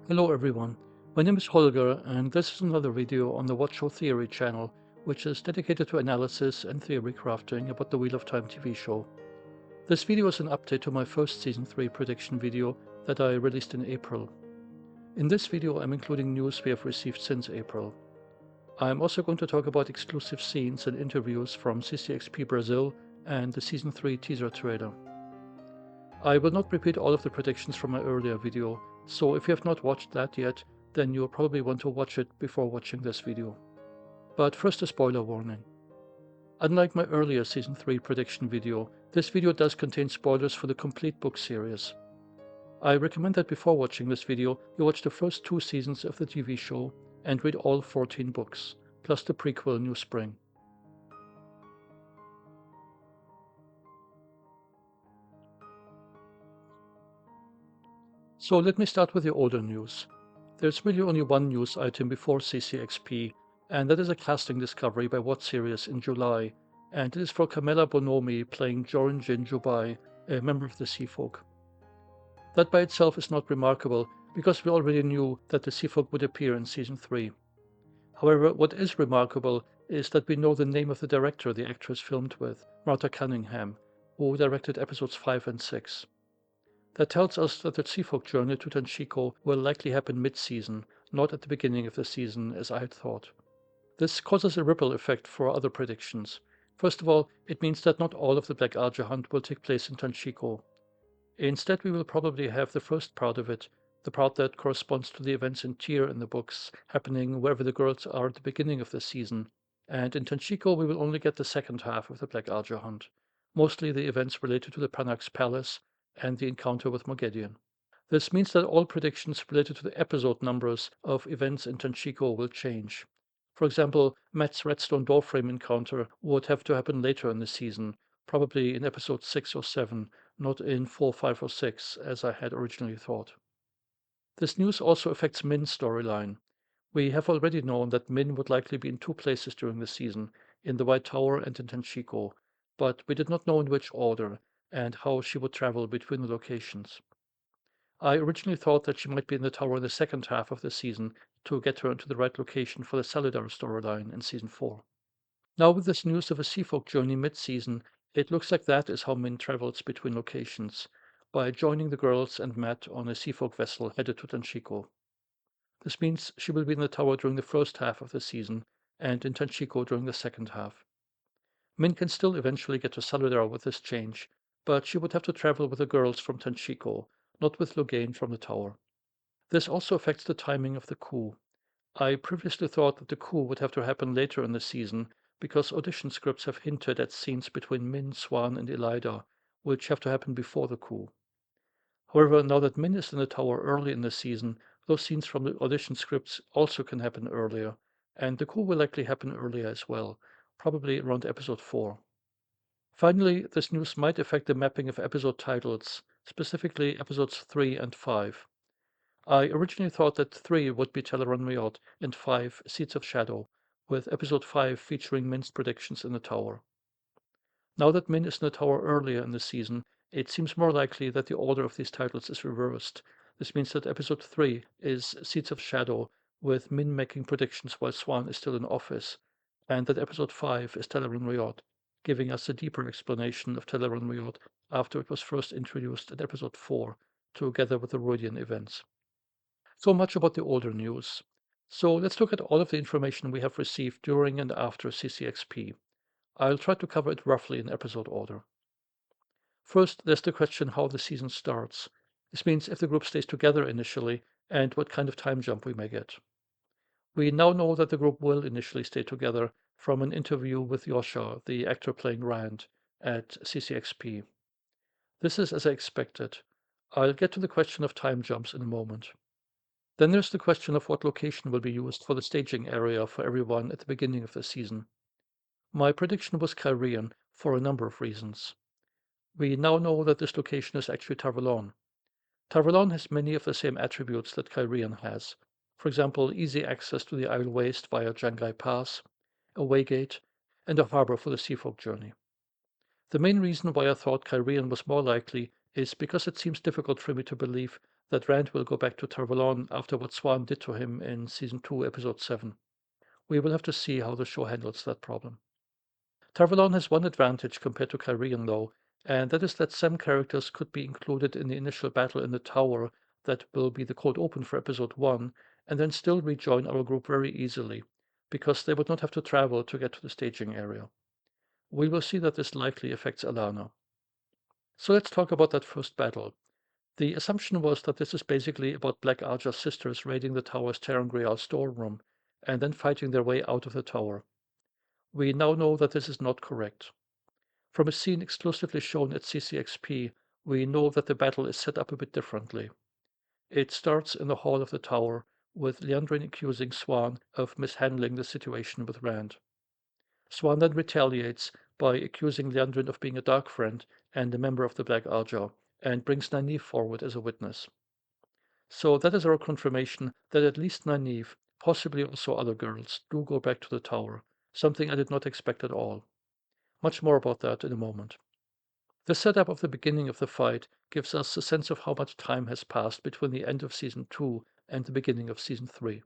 Hello everyone, my name is Holger and this is another video on the What Show Theory channel, which is dedicated to analysis and theory crafting about the Wheel of Time TV show. This video is an update to my first Season 3 prediction video that I released in April. In this video I'm including news we have received since April. I'm also going to talk about exclusive scenes and interviews from CCXP Brazil and the Season 3 teaser trailer. I will not repeat all of the predictions from my earlier video, so if you have not watched that yet, then you'll probably want to watch it before watching this video. But first a spoiler warning. Unlike my earlier Season 3 prediction video, this video does contain spoilers for the complete book series. I recommend that before watching this video, you watch the first 2 seasons of the TV show and read all 14 books, plus the prequel New Spring. So let me start with the older news. There's really only one news item before CCXP, and that is a casting discovery by What Series in July, and it is for Carmela Bonomi playing Jorin Jin Jubai, a member of the Sea Folk. That by itself is not remarkable, because we already knew that the Sea Folk would appear in Season 3. However, what is remarkable is that we know the name of the director the actress filmed with, Martha Cunningham, who directed episodes 5 and 6. That tells us that the Seafolk journey to Tanshiko will likely happen mid-season, not at the beginning of the season as I had thought. This causes a ripple effect for other predictions. First of all, it means that not all of the Black Algae hunt will take place in Tanshiko. Instead, we will probably have the first part of it, the part that corresponds to the events in Tyr in the books, happening wherever the girls are at the beginning of the season, and in Tanshiko we will only get the second half of the Black Algae hunt, mostly the events related to the Panax Palace and the encounter with Morgedion. This means that all predictions related to the episode numbers of events in Tanshiko will change. For example, Matt's Redstone Doorframe encounter would have to happen later in the season, probably in episode 6 or 7, not in 4, 5, or 6, as I had originally thought. This news also affects Min's storyline. We have already known that Min would likely be in 2 places during the season, in the White Tower and in Tanshiko, but we did not know in which order and how she would travel between the locations. I originally thought that she might be in the tower in the second half of the season to get her into the right location for the Salidar storyline in Season 4. Now with this news of a Seafolk journey mid-season, it looks like that is how Min travels between locations, by joining the girls and Matt on a Seafolk vessel headed to Tanshiko. This means she will be in the tower during the first half of the season, and in Tanshiko during the second half. Min can still eventually get to Salidar with this change, but she would have to travel with the girls from Tanshiko, not with Loghain from the tower. This also affects the timing of the coup. I previously thought that the coup would have to happen later in the season because audition scripts have hinted at scenes between Min, Swan, and Elida, which have to happen before the coup. However, now that Min is in the tower early in the season, those scenes from the audition scripts also can happen earlier, and the coup will likely happen earlier as well, probably around episode 4. Finally, this news might affect the mapping of episode titles, specifically episodes 3 and 5. I originally thought that 3 would be Tel'aran'rhiod and 5 Seeds of Shadow, with episode 5 featuring Min's predictions in the tower. Now that Min is in the tower earlier in the season, it seems more likely that the order of these titles is reversed. This means that episode 3 is Seeds of Shadow, with Min making predictions while Swan is still in office, and that episode 5 is Tel'aran'rhiod, giving us a deeper explanation of Tel'aran'rhiod after it was first introduced in episode 4, together with the Rhuidean events. So much about the older news. So let's look at all of the information we have received during and after CCXP. I'll try to cover it roughly in episode order. First, there's the question how the season starts. This means if the group stays together initially and what kind of time jump we may get. We now know that the group will initially stay together from an interview with Yosha, the actor playing Rand, at CCXP. This is as I expected. I'll get to the question of time jumps in a moment. Then there's the question of what location will be used for the staging area for everyone at the beginning of the season. My prediction was Cairhien for a number of reasons. We now know that this location is actually Tarvalon. Tarvalon has many of the same attributes that Cairhien has. For example, easy access to the Isle Waste via Jangai Pass, a waygate, and a harbor for the Seafolk journey. The main reason why I thought Cairhien was more likely is because it seems difficult for me to believe that Rand will go back to Tarvalon after what Swan did to him in season 2, episode 7. We will have to see how the show handles that problem. Tarvalon has one advantage compared to Cairhien, though, and that is that some characters could be included in the initial battle in the tower that will be the cold open for episode 1, and then still rejoin our group very easily, because they would not have to travel to get to the staging area. We will see that this likely affects Alanna. So let's talk about that first battle. The assumption was that this is basically about Black Arja's sisters raiding the tower's ter'angreal storeroom and then fighting their way out of the tower. We now know that this is not correct. From a scene exclusively shown at CCXP, we know that the battle is set up a bit differently. It starts in the hall of the tower, with Liandrin accusing Swan of mishandling the situation with Rand. Swan then retaliates by accusing Liandrin of being a dark friend and a member of the Black Arja, and brings Nynaeve forward as a witness. So that is our confirmation that at least Nynaeve, possibly also other girls, do go back to the tower, something I did not expect at all. Much more about that in a moment. The setup of the beginning of the fight gives us a sense of how much time has passed between the end of season 2 and the beginning of season 3.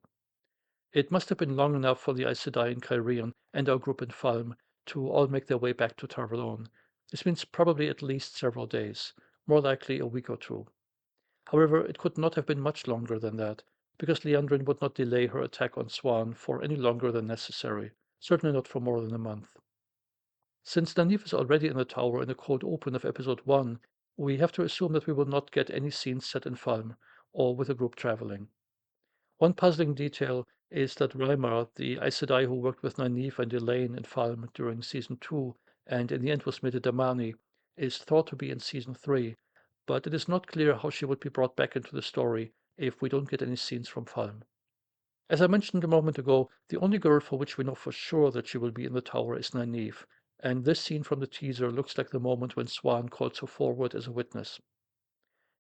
It must have been long enough for the Aes Sedai in Cairhien and our group in Falme to all make their way back to Tarvalon. This means probably at least several days, more likely a week or two. However, it could not have been much longer than that, because Liandrin would not delay her attack on Swan for any longer than necessary, certainly not for more than a month. Since Nynaeve is already in the tower in the cold open of episode 1, we have to assume that we will not get any scenes set in Falme, or with a group traveling. One puzzling detail is that Rymar, the Aes Sedai who worked with Nynaeve and Elaine in Falme during season 2, and in the end was Mirti Damani, is thought to be in season 3, but it is not clear how she would be brought back into the story if we don't get any scenes from Falme. As I mentioned a moment ago, the only girl for which we know for sure that she will be in the tower is Nynaeve, and this scene from the teaser looks like the moment when Swan calls her forward as a witness.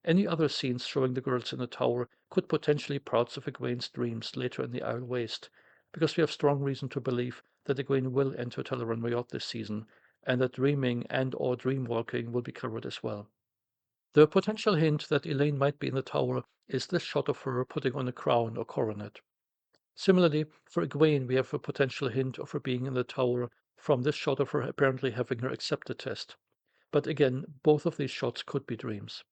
Any other scenes showing the girls in the tower could potentially be parts of Egwene's dreams later in the Isle Waste, because we have strong reason to believe that Egwene will enter Teleron Mayot this season, and that dreaming and/or dreamwalking will be covered as well. The potential hint that Elaine might be in the tower is this shot of her putting on a crown or coronet. Similarly, for Egwene, we have a potential hint of her being in the tower from this shot of her apparently having her accepted test. But again, both of these shots could be dreams.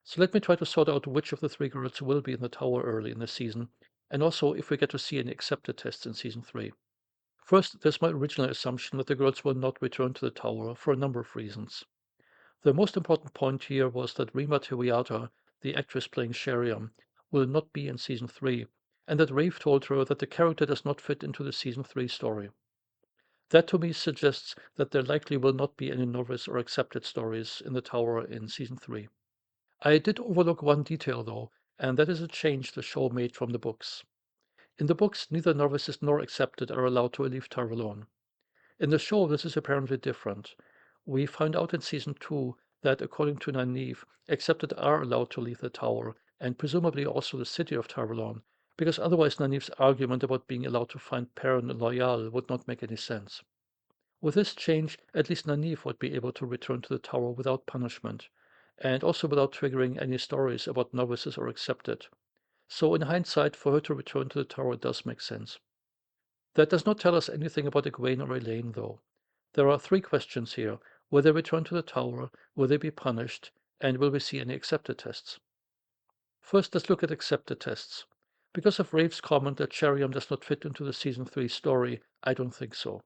So let me try to sort out which of the 3 girls will be in the tower early in the season, and also if we get to see any accepted tests in season 3. First, there's my original assumption that the girls will not return to the tower for a number of reasons. The most important point here was that Rima Tewiata, the actress playing Sheriam, will not be in season 3, and that Rafe told her that the character does not fit into the season 3 story. That to me suggests that there likely will not be any novice or accepted stories in the tower in season 3. I did overlook one detail though, and that is a change the show made from the books. In the books, neither novices nor accepted are allowed to leave Tarvalon. In the show, this is apparently different. We find out in season 2 that, according to Nynaeve, accepted are allowed to leave the tower, and presumably also the city of Tarvalon, because otherwise Nynaeve's argument about being allowed to find Perrin and Loial would not make any sense. With this change, at least Nynaeve would be able to return to the tower without punishment, and also without triggering any stories about novices or accepted. So in hindsight, for her to return to the tower does make sense. That does not tell us anything about Egwene or Elaine, though. There are 3 questions here. Will they return to the tower? Will they be punished? And will we see any accepted tests? First, let's look at accepted tests. Because of Rafe's comment that Sheriam does not fit into the season 3 story, I don't think so.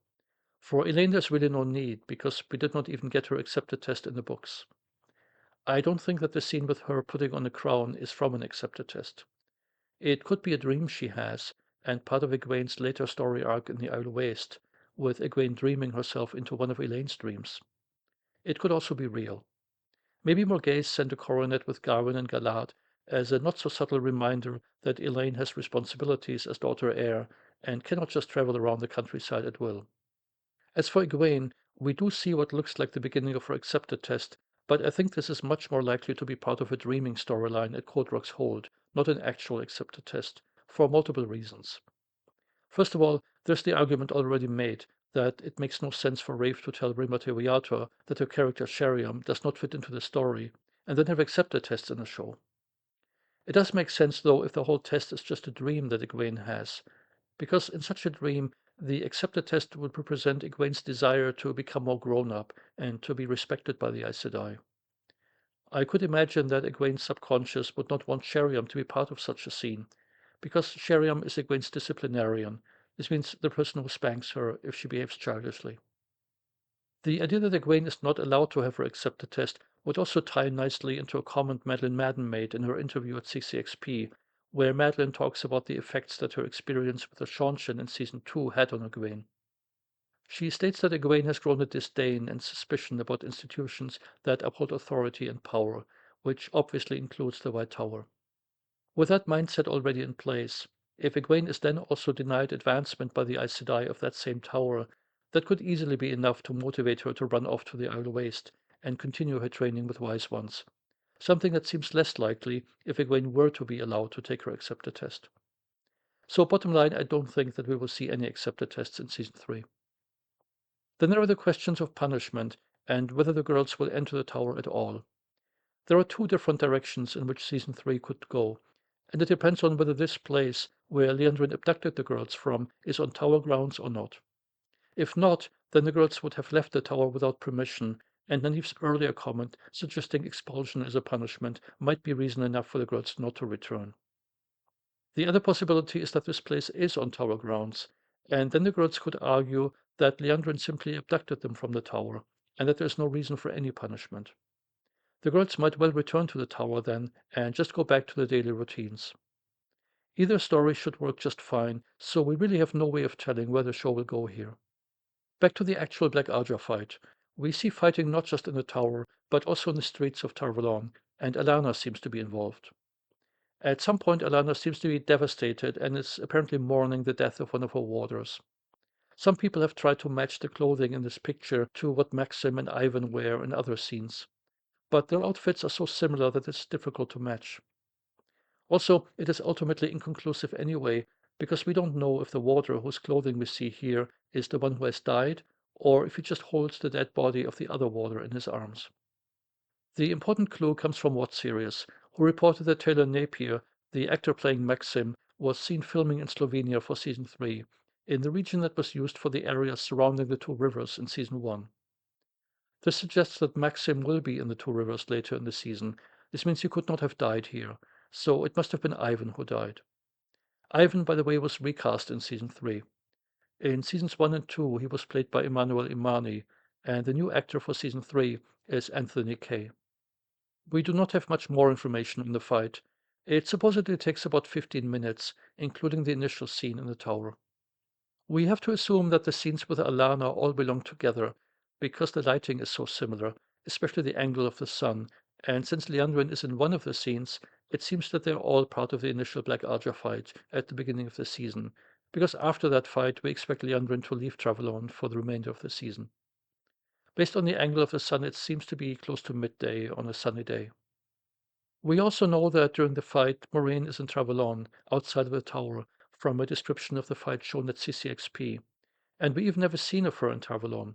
For Elaine, there's really no need, because we did not even get her accepted test in the books. I don't think that the scene with her putting on a crown is from an accepted test. It could be a dream she has, and part of Egwene's later story arc in the Isle Waste, with Egwene dreaming herself into one of Elaine's dreams. It could also be real. Maybe Morghese sent a coronet with Garwin and Galad as a not-so-subtle reminder that Elaine has responsibilities as daughter heir and cannot just travel around the countryside at will. As for Egwene, we do see what looks like the beginning of her accepted test, but I think this is much more likely to be part of a dreaming storyline at Cold Rock's Hold, not an actual accepted test, for multiple reasons. First of all, there's the argument already made that it makes no sense for Rafe to tell Rima Tewiata that her character Sheriam does not fit into the story, and then have accepted tests in the show. It does make sense, though, if the whole test is just a dream that Egwene has, because in such a dream, the accepted test would represent Egwene's desire to become more grown up and to be respected by the Aes Sedai. I could imagine that Egwene's subconscious would not want Sheriam to be part of such a scene, because Sheriam is Egwene's disciplinarian. This means the person who spanks her if she behaves childishly. The idea that Egwene is not allowed to have her accepted test would also tie nicely into a comment Madeline Madden made in her interview at CCXP, where Madeline talks about the effects that her experience with the Seanchan in season 2 had on Egwene. She states that Egwene has grown a disdain and suspicion about institutions that uphold authority and power, which obviously includes the White Tower. With that mindset already in place, if Egwene is then also denied advancement by the Aes Sedai of that same tower, that could easily be enough to motivate her to run off to the Isle Waste and continue her training with Wise Ones, something that seems less likely if Egwene were to be allowed to take her accepted test. So bottom line, I don't think that we will see any accepted tests in season 3. Then there are the questions of punishment and whether the girls will enter the tower at all. There are two different directions in which season 3 could go, and it depends on whether this place where Liandrin abducted the girls from is on tower grounds or not. If not, then the girls would have left the tower without permission, and Nynaeve's earlier comment suggesting expulsion as a punishment might be reason enough for the girls not to return. The other possibility is that this place is on tower grounds, and then the girls could argue that Liandrin simply abducted them from the tower, and that there is no reason for any punishment. The girls might well return to the tower then and just go back to their daily routines. Either story should work just fine, so we really have no way of telling where the show will go here. Back to the actual Black Aja fight. We see fighting not just in the tower, but also in the streets of Tar Valon, and Alana seems to be involved. At some point, Alana seems to be devastated and is apparently mourning the death of one of her warders. Some people have tried to match the clothing in this picture to what Maxim and Ivan wear in other scenes, but their outfits are so similar that it's difficult to match. Also, it is ultimately inconclusive anyway, because we don't know if the warder whose clothing we see here is the one who has died, or if he just holds the dead body of the other warder in his arms. The important clue comes from What Series, who reported that Taylor Napier, the actor playing Maxim, was seen filming in Slovenia for season 3, in the region that was used for the areas surrounding the two rivers in season 1. This suggests that Maxim will be in the two rivers later in the season. This means he could not have died here, so it must have been Ivan who died. Ivan, by the way, was recast in season 3. In seasons 1 and 2, he was played by Emmanuel Imani, and the new actor for season 3 is Anthony Kay. We do not have much more information on the fight. It supposedly takes about 15 minutes, including the initial scene in the tower. We have to assume that the scenes with Alana all belong together, because the lighting is so similar, especially the angle of the sun, and since Liandrin is in one of the scenes, it seems that they're all part of the initial Black Aja fight at the beginning of the season, because after that fight we expect Liandrin to leave Travelon for the remainder of the season. Based on the angle of the sun, it seems to be close to midday on a sunny day. We also know that during the fight, Moraine is in Travelon, outside of the tower, from a description of the fight shown at CCXP, and we even have a scene of her in Tarvalon.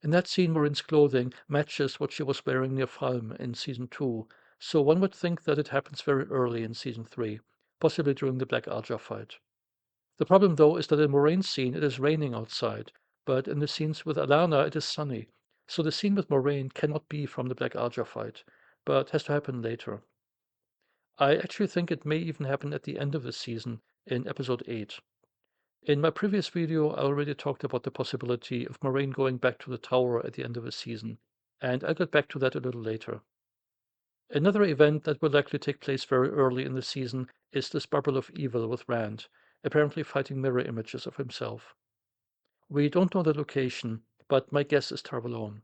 In that scene, Moraine's clothing matches what she was wearing near Falm in season 2, so one would think that it happens very early in season 3, possibly during the Black Aja fight. The problem, though, is that in Moraine's scene it is raining outside, but in the scenes with Alana it is sunny, so the scene with Moraine cannot be from the Black Aja fight, but has to happen later. I actually think it may even happen at the end of the season, in episode 8. In my previous video, I already talked about the possibility of Moraine going back to the tower at the end of the season, and I'll get back to that a little later. Another event that will likely take place very early in the season is this Bubble of Evil with Rand, apparently fighting mirror images of himself. We don't know the location, but my guess is Tarvalon.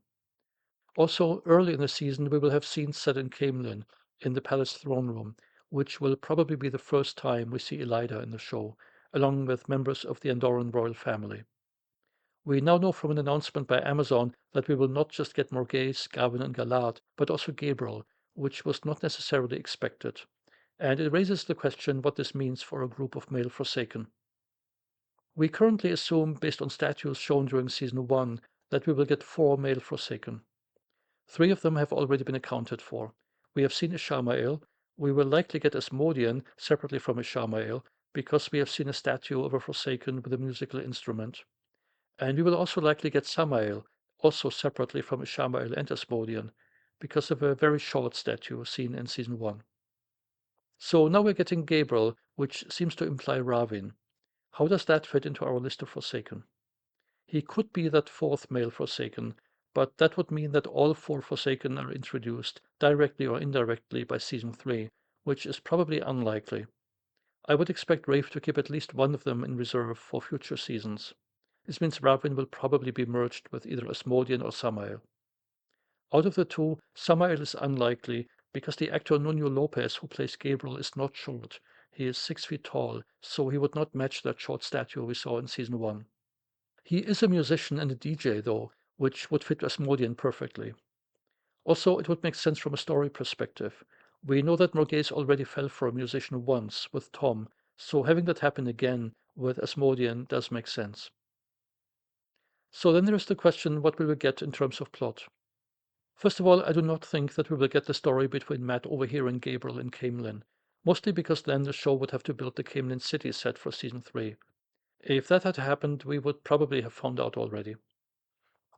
Also, early in the season, we will have scenes set in Caemlyn, in the palace throne room, which will probably be the first time we see Elida in the show, along with members of the Andoran royal family. We now know from an announcement by Amazon that we will not just get Morghese, Gavin, and Galad, but also Gabriel, which was not necessarily expected. And it raises the question what this means for a group of male Forsaken. We currently assume, based on statues shown during season 1, that we will get 4 male Forsaken. 3 of them have already been accounted for. We have seen Ishamael. We will likely get Asmodean separately from Ishamael because we have seen a statue of a Forsaken with a musical instrument. And we will also likely get Samael, also separately from Ishamael and Asmodean, because of a very short statue seen in season 1. So now we're getting Gabriel, which seems to imply Ravin. How does that fit into our list of Forsaken? He could be that fourth male Forsaken, but that would mean that all 4 Forsaken are introduced, directly or indirectly, by season 3, which is probably unlikely. I would expect Rafe to keep at least one of them in reserve for future seasons. This means Ravin will probably be merged with either Asmodean or Samael. Out of the 2, Samael is unlikely because the actor Nuno Lopez, who plays Gabriel, is not short. He is 6 feet tall, so he would not match that short stature we saw in season 1. He is a musician and a DJ, though, which would fit Asmodean perfectly. Also, it would make sense from a story perspective. We know that Morghese already fell for a musician once with Tom, so having that happen again with Asmodean does make sense. So then there is the question, what will we get in terms of plot? First of all, I do not think that we will get the story between Matt overhearing Gabriel in Camelin, mostly because then the show would have to build the Camelin city set for season 3. If that had happened, we would probably have found out already.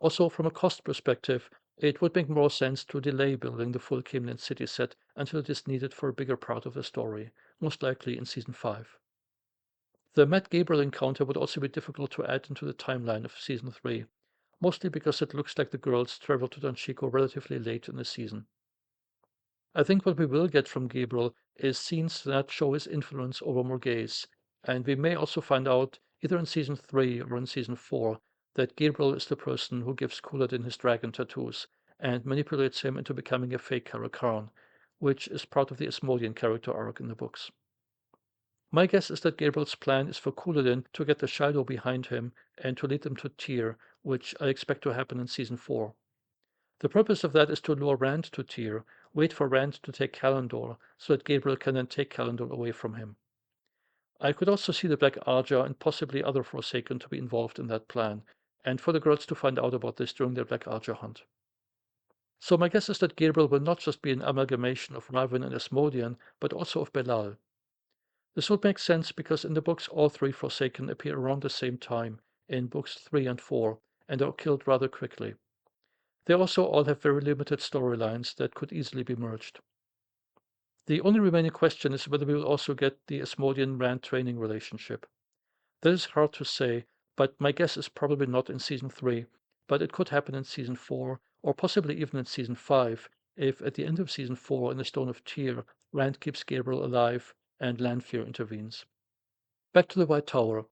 Also, from a cost perspective, it would make more sense to delay building the full Camelin city set until it is needed for a bigger part of the story, most likely in season 5. The Matt Gabriel encounter would also be difficult to add into the timeline of season 3, mostly because it looks like the girls travel to Danchico relatively late in the season. I think what we will get from Gabriel is scenes that show his influence over Morghese, and we may also find out, either in season 3 or in season 4, that Gabriel is the person who gives Couladin his dragon tattoos and manipulates him into becoming a fake Caracarn, which is part of the Asmodean character arc in the books. My guess is that Gabriel's plan is for Couladin to get the Shiloh behind him and to lead them to Tyr, which I expect to happen in season 4. The purpose of that is to lure Rand to Tyr, wait for Rand to take Kalandor, so that Gabriel can then take Kalandor away from him. I could also see the Black Arja and possibly other Forsaken to be involved in that plan, and for the girls to find out about this during their Black Arja hunt. So my guess is that Gabriel will not just be an amalgamation of Ravin and Asmodean, but also of Belal. This would make sense because in the books all 3 Forsaken appear around the same time, in books 3 and 4, and are killed rather quickly. They also all have very limited storylines that could easily be merged. The only remaining question is whether we will also get the Asmodean Rand training relationship. That is hard to say, but my guess is probably not in season 3, but it could happen in season 4, or possibly even in season 5, if at the end of season 4 in the Stone of Tyr, Rand keeps Gabriel alive and Lanfear intervenes. Back to the White Tower.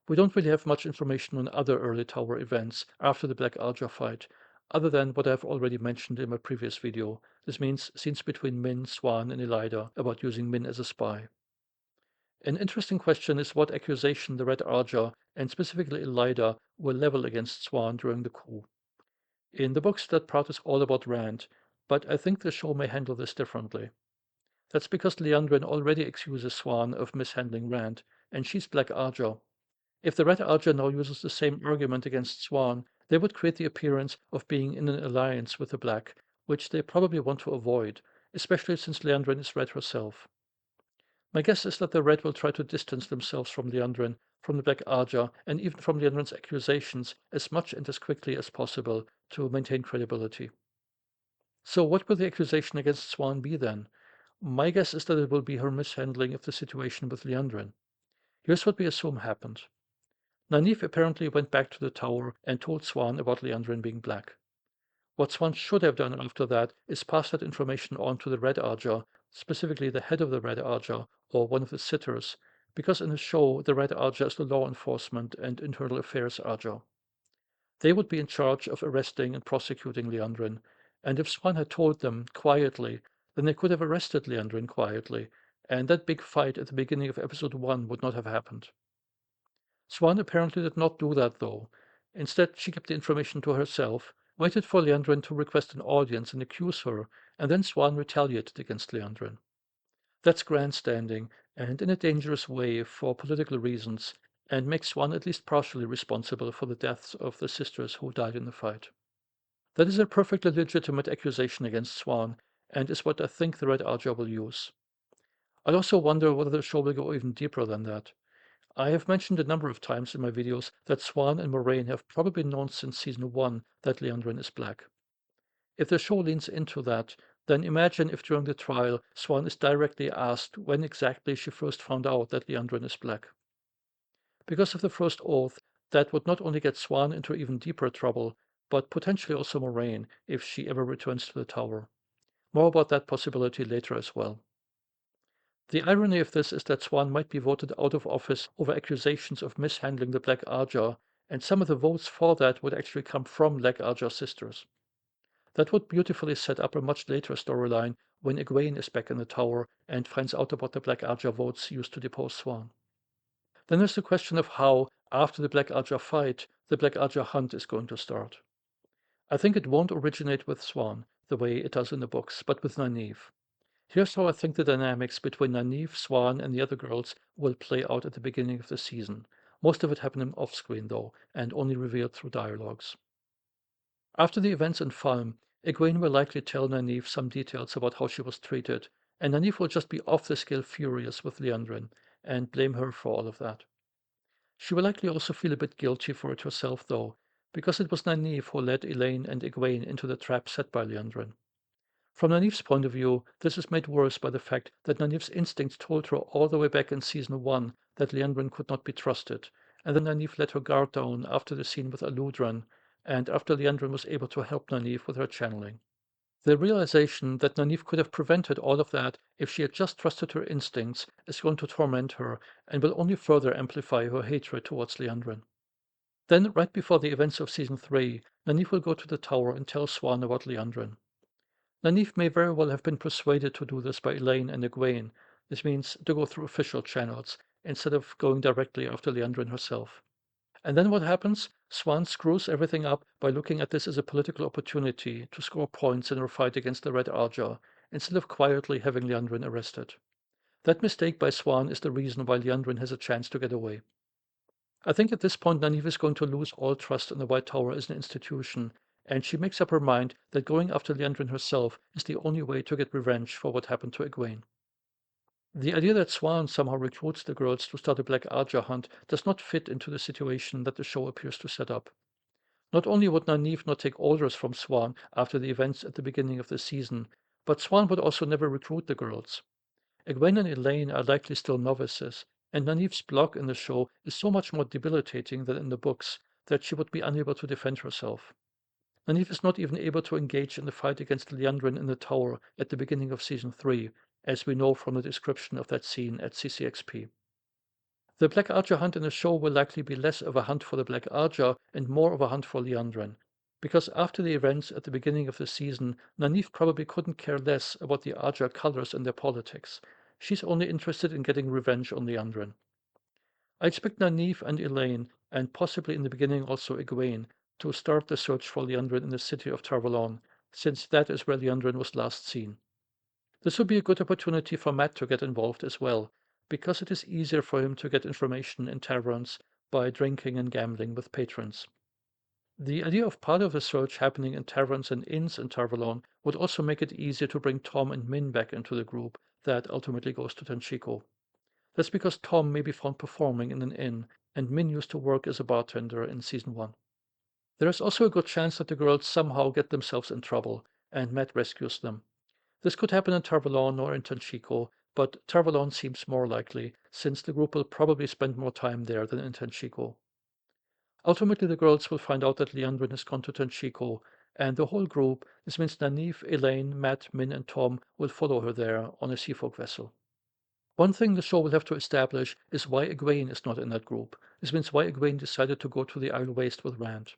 We don't really have much information on other early Tower events after the Black Arja fight, other than what I've already mentioned in my previous video. This means scenes between Min, Swan, and Elida about using Min as a spy. An interesting question is what accusation the Red Arja, and specifically Elida, will level against Swan during the coup. In the books, that part is all about Rand, but I think the show may handle this differently. That's because Liandrin already accuses Swan of mishandling Rand, and she's Black Arja. If the Red Arja now uses the same argument against Swan, they would create the appearance of being in an alliance with the Black, which they probably want to avoid, especially since Liandrin is Red herself. My guess is that the Red will try to distance themselves from Liandrin, from the Black Arja, and even from Liandrin's accusations as much and as quickly as possible to maintain credibility. So what will the accusation against Swan be then? My guess is that it will be her mishandling of the situation with Liandrin. Here's what we assume happened. Nynaeve apparently went back to the tower and told Swan about Liandrin being black. What Swan should have done after that is pass that information on to the Red Arja, specifically the head of the Red Arja, or one of the sitters, because in the show the Red Arja is the law enforcement and internal affairs Arja. They would be in charge of arresting and prosecuting Liandrin, and if Swan had told them quietly, then they could have arrested Liandrin quietly, and that big fight at the beginning of episode 1 would not have happened. Swan apparently did not do that, though. Instead, she kept the information to herself, waited for Liandrin to request an audience and accuse her, and then Swan retaliated against Liandrin. That's grandstanding, and in a dangerous way for political reasons, and makes Swan at least partially responsible for the deaths of the sisters who died in the fight. That is a perfectly legitimate accusation against Swan, and is what I think the Red Archer will use. I also wonder whether the show will go even deeper than that. I have mentioned a number of times in my videos that Swan and Moraine have probably known since season 1 that Leandrin is black. If the show leans into that, then imagine if during the trial Swan is directly asked when exactly she first found out that Leandrin is black. Because of the first oath, that would not only get Swan into even deeper trouble, but potentially also Moraine if she ever returns to the tower. More about that possibility later as well. The irony of this is that Swan might be voted out of office over accusations of mishandling the Black Arja, and some of the votes for that would actually come from Black Arja sisters. That would beautifully set up a much later storyline when Egwene is back in the tower and finds out about the Black Arja votes used to depose Swan. Then there's the question of how, after the Black Arja fight, the Black Arja hunt is going to start. I think it won't originate with Swan, the way it does in the books, but with Nynaeve. Here's how I think the dynamics between Nynaeve, Swan, and the other girls will play out at the beginning of the season. Most of it happening off screen, though, and only revealed through dialogues. After the events in Falme, Egwene will likely tell Nynaeve some details about how she was treated, and Nynaeve will just be off the scale furious with Liandrin and blame her for all of that. She will likely also feel a bit guilty for it herself, though, because it was Nynaeve who led Elaine and Egwene into the trap set by Liandrin. From Nynaeve's point of view, this is made worse by the fact that Nynaeve's instincts told her all the way back in season 1 that Liandrin could not be trusted, and then Nynaeve let her guard down after the scene with Aludran, and after Liandrin was able to help Nynaeve with her channeling. The realization that Nynaeve could have prevented all of that if she had just trusted her instincts is going to torment her and will only further amplify her hatred towards Liandrin. Then, right before the events of season 3, Nynaeve will go to the tower and tell Swan about Liandrin. Nynaeve may very well have been persuaded to do this by Elaine and Egwene. This means to go through official channels instead of going directly after Liandrin herself. And then what happens? Swan screws everything up by looking at this as a political opportunity to score points in her fight against the Red Arja, instead of quietly having Liandrin arrested. That mistake by Swan is the reason why Liandrin has a chance to get away. I think at this point Nynaeve is going to lose all trust in the White Tower as an institution, and she makes up her mind that going after Liandrin herself is the only way to get revenge for what happened to Egwene. The idea that Swan somehow recruits the girls to start a Black Arja hunt does not fit into the situation that the show appears to set up. Not only would Nynaeve not take orders from Swan after the events at the beginning of the season, but Swan would also never recruit the girls. Egwene and Elaine are likely still novices, and Nynaeve's block in the show is so much more debilitating than in the books that she would be unable to defend herself. Nynaeve is not even able to engage in the fight against Liandrin in the tower at the beginning of season 3, as we know from the description of that scene at CCXP. The Black Archer hunt in the show will likely be less of a hunt for the Black Archer and more of a hunt for Liandrin, because after the events at the beginning of the season, Nynaeve probably couldn't care less about the Archer colors and their politics. She's only interested in getting revenge on Liandrin. I expect Nynaeve and Elaine, and possibly in the beginning also Egwene, to start the search for Liandrin in the city of Tar Valon, since that is where Liandrin was last seen. This would be a good opportunity for Mat to get involved as well, because it is easier for him to get information in taverns by drinking and gambling with patrons. The idea of part of the search happening in taverns and inns in Tar Valon would also make it easier to bring Tom and Min back into the group that ultimately goes to Tenchiko. That's because Tom may be found performing in an inn, and Min used to work as a bartender in season 1. There is also a good chance that the girls somehow get themselves in trouble, and Mat rescues them. This could happen in Tar Valon or in Tenchiko, but Tar Valon seems more likely, since the group will probably spend more time there than in Tenchiko. Ultimately, the girls will find out that Liandrin has gone to Tenchiko, and the whole group, this means Nynaeve, Elaine, Mat, Min, and Tom, will follow her there on a seafolk vessel. One thing the show will have to establish is why Egwene is not in that group. This means why Egwene decided to go to the Isle Waste with Rand.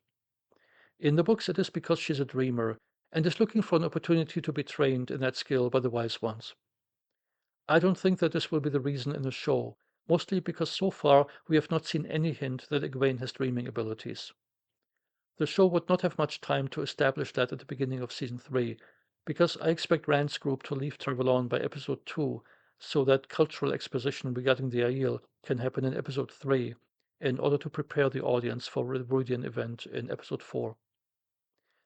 In the books, it is because she's a dreamer and is looking for an opportunity to be trained in that skill by the Wise Ones. I don't think that this will be the reason in the show, mostly because so far we have not seen any hint that Egwene has dreaming abilities. The show would not have much time to establish that at the beginning of season 3, because I expect Rand's group to leave Tar Valon by episode 2, so that cultural exposition regarding the Aiel can happen in episode 3, in order to prepare the audience for the Rudian event in episode 4.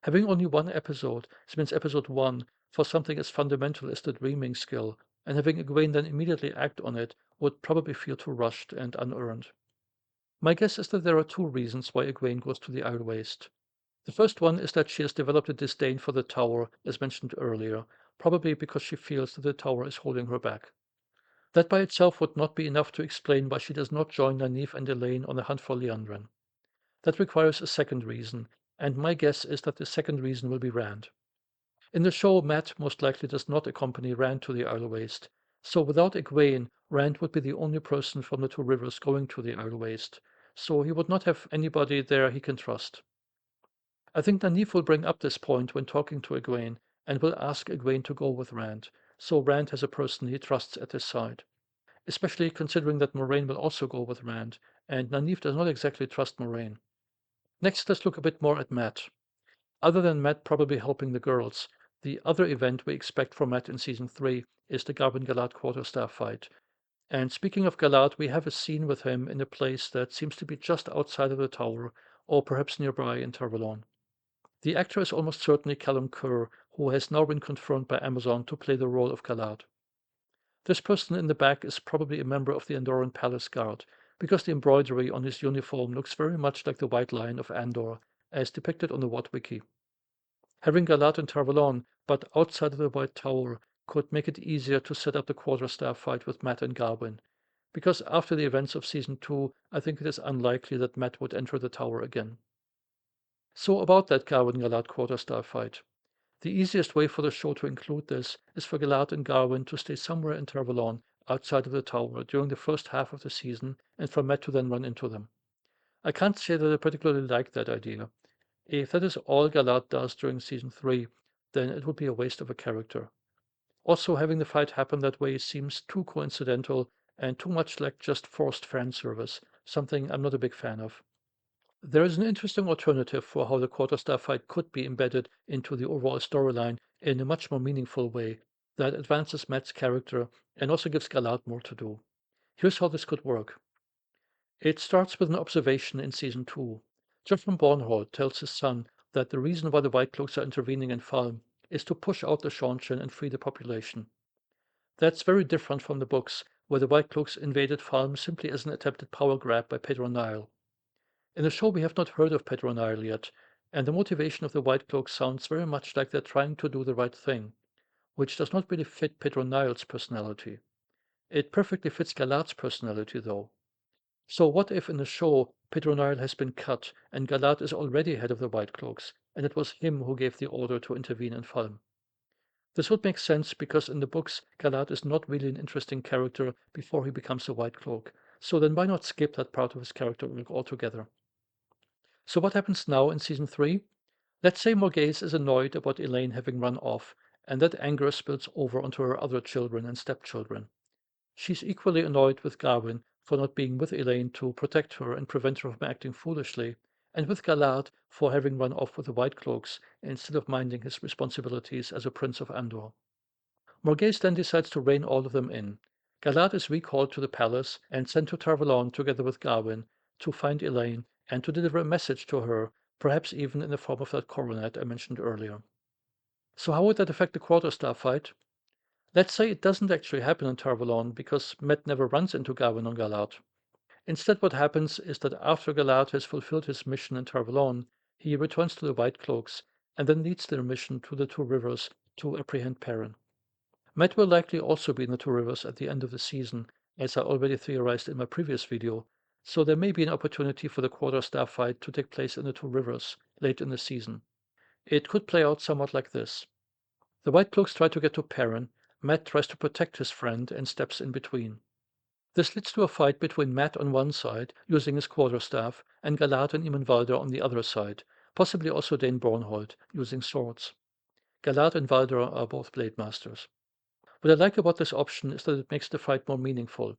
Having only one episode, this means episode one, for something as fundamental as the dreaming skill, and having Egwene then immediately act on it would probably feel too rushed and unearned. My guess is that there are two reasons why Egwene goes to the Isle Waste. The first one is that she has developed a disdain for the tower, as mentioned earlier, probably because she feels that the tower is holding her back. That by itself would not be enough to explain why she does not join Nynaeve and Elaine on the hunt for Liandrin. That requires a second reason, and my guess is that the second reason will be Rand. In the show, Mat most likely does not accompany Rand to the Isle Waste, so without Egwene, Rand would be the only person from the Two Rivers going to the Isle Waste, so he would not have anybody there he can trust. I think Nynaeve will bring up this point when talking to Egwene and will ask Egwene to go with Rand, so Rand has a person he trusts at his side, especially considering that Moraine will also go with Rand, and Nynaeve does not exactly trust Moraine. Next, let's look a bit more at Mat. Other than Mat probably helping the girls, the other event we expect from Mat in season 3 is the Garwin-Galadh quarterstaff fight. And speaking of Galad, we have a scene with him in a place that seems to be just outside of the tower, or perhaps nearby in Tar Valon. The actor is almost certainly Callum Kerr, who has now been confirmed by Amazon to play the role of Galad. This person in the back is probably a member of the Andoran Palace Guard, because the embroidery on his uniform looks very much like the White Lion of Andor, as depicted on the What Wiki. Having Galad and Tar Valon, but outside of the White Tower, could make it easier to set up the quarterstaff fight with Mat and Garwin, because after the events of Season 2, I think it is unlikely that Mat would enter the tower again. So about that Garwin-Galad quarterstaff fight. The easiest way for the show to include this is for Galad and Garwin to stay somewhere in Tar Valon outside of the tower during the first half of the season and for Mat to then run into them. I can't say that I particularly like that idea. If that is all Galad does during season 3, then it would be a waste of a character. Also, having the fight happen that way seems too coincidental and too much like just forced fan service, something I'm not a big fan of. There is an interesting alternative for how the quarterstaff fight could be embedded into the overall storyline in a much more meaningful way that advances Mat's character and also gives Galad more to do. Here's how this could work. It starts with an observation in season 2. Joffrey Bornhold tells his son that the reason why the White Cloaks are intervening in Falme is to push out the Seanchan and free the population. That's very different from the books, where the White Cloaks invaded Falme simply as an attempted power grab by Pedro Nile. In the show, we have not heard of Pedro Nile yet, and the motivation of the White Cloaks sounds very much like they're trying to do the right thing, which does not really fit Pedro Nile's personality. It perfectly fits Galad's personality, though. So what if in the show Pedro Nile has been cut and Galad is already head of the White Cloaks, and it was him who gave the order to intervene in Falme? This would make sense because in the books Galad is not really an interesting character before he becomes a White Cloak, so then why not skip that part of his character arc altogether? So what happens now in season 3? Let's say Morghese is annoyed about Elaine having run off, and that anger spills over onto her other children and stepchildren. She's equally annoyed with Garwin for not being with Elaine to protect her and prevent her from acting foolishly, and with Galad for having run off with the White Cloaks instead of minding his responsibilities as a Prince of Andor. Morghese then decides to rein all of them in. Galad is recalled to the palace and sent to Tar Valon together with Garwin to find Elaine and to deliver a message to her, perhaps even in the form of that coronet I mentioned earlier. So how would that affect the quarterstaff fight? Let's say it doesn't actually happen in Tar Valon because Mat never runs into Garwin on Galad. Instead, what happens is that after Galad has fulfilled his mission in Tar Valon, he returns to the White Cloaks and then leads their mission to the Two Rivers to apprehend Perrin. Mat will likely also be in the Two Rivers at the end of the season, as I already theorized in my previous video, so there may be an opportunity for the quarterstaff fight to take place in the Two Rivers late in the season. It could play out somewhat like this. The White Cloaks try to get to Perrin, Mat tries to protect his friend and steps in between. This leads to a fight between Mat on one side, using his quarterstaff, and Galad and Imenvalder on the other side, possibly also Dane Bornhold, using swords. Galad and Valder are both blade masters. What I like about this option is that it makes the fight more meaningful.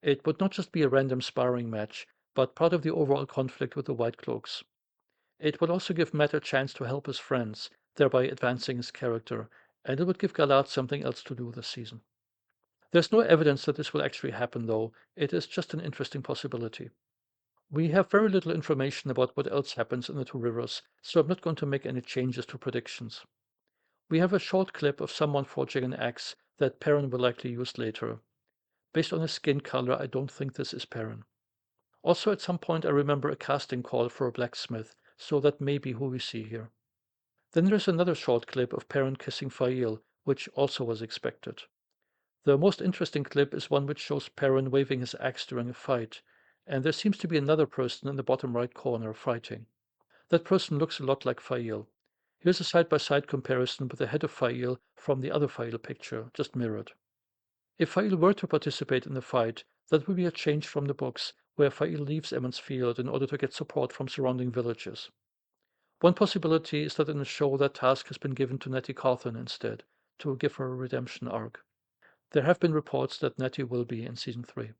It would not just be a random sparring match, but part of the overall conflict with the White Cloaks. It would also give Mat a chance to help his friends, thereby advancing his character, and it would give Galad something else to do this season. There's no evidence that this will actually happen, though. It is just an interesting possibility. We have very little information about what else happens in the two rivers, so I'm not going to make any changes to predictions. We have a short clip of someone forging an axe that Perrin will likely use later. Based on his skin color, I don't think this is Perrin. Also, at some point, I remember a casting call for a blacksmith, so that may be who we see here. Then there's another short clip of Perrin kissing Fail, which also was expected. The most interesting clip is one which shows Perrin waving his axe during a fight, and there seems to be another person in the bottom right corner fighting. That person looks a lot like Fail. Here's a side-by-side comparison with the head of Fail from the other Fail picture, just mirrored. If Fail were to participate in the fight, that would be a change from the books, where Fail leaves Emmons Field in order to get support from surrounding villages. One possibility is that in the show that task has been given to Nettie Cawthon instead, to give her a redemption arc. There have been reports that Nettie will be in season 3.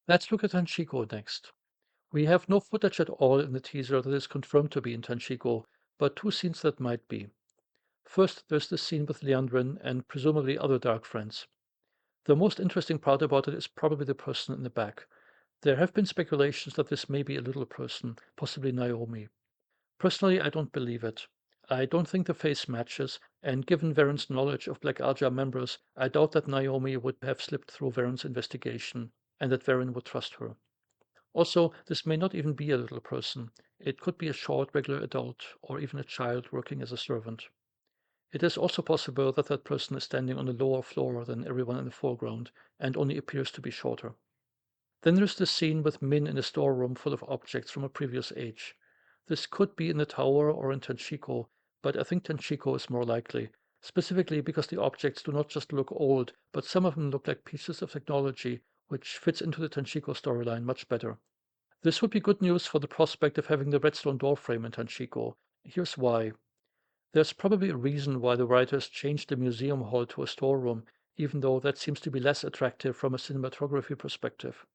Let's look at Tanshiko next. We have no footage at all in the teaser that is confirmed to be in Tanshiko, but two scenes that might be. First, there's the scene with Liandrin and presumably other Dark Friends. The most interesting part about it is probably the person in the back. There have been speculations that this may be a little person, possibly Naomi. Personally, I don't believe it. I don't think the face matches, and given Varen's knowledge of Black Aja members, I doubt that Naomi would have slipped through Varen's investigation, and that Varen would trust her. Also, this may not even be a little person. It could be a short, regular adult, or even a child working as a servant. It is also possible that that person is standing on a lower floor than everyone in the foreground, and only appears to be shorter. Then there's the scene with Min in a storeroom full of objects from a previous age. This could be in the tower or in Tanshiko, but I think Tanshiko is more likely, specifically because the objects do not just look old, but some of them look like pieces of technology, which fits into the Tanshiko storyline much better. This would be good news for the prospect of having the redstone door frame in Tanshiko. Here's why. There's probably a reason why the writers changed the museum hall to a storeroom, even though that seems to be less attractive from a cinematography perspective.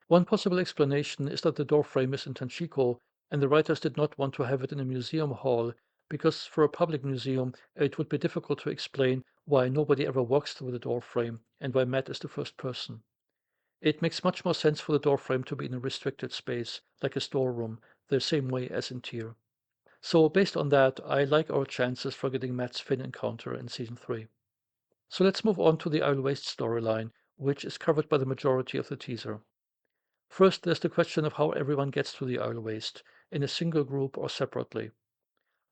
One possible explanation is that the doorframe is in Tanshiko, and the writers did not want to have it in a museum hall, because for a public museum, it would be difficult to explain why nobody ever walks through the doorframe and why Matt is the first person. It makes much more sense for the doorframe to be in a restricted space, like a storeroom, the same way as in Tyr. So based on that, I like our chances for getting Matt's Finn encounter in season 3. So let's move on to the Isle Waste storyline, which is covered by the majority of the teaser. First, there's the question of how everyone gets to the Isle Waste, in a single group or separately.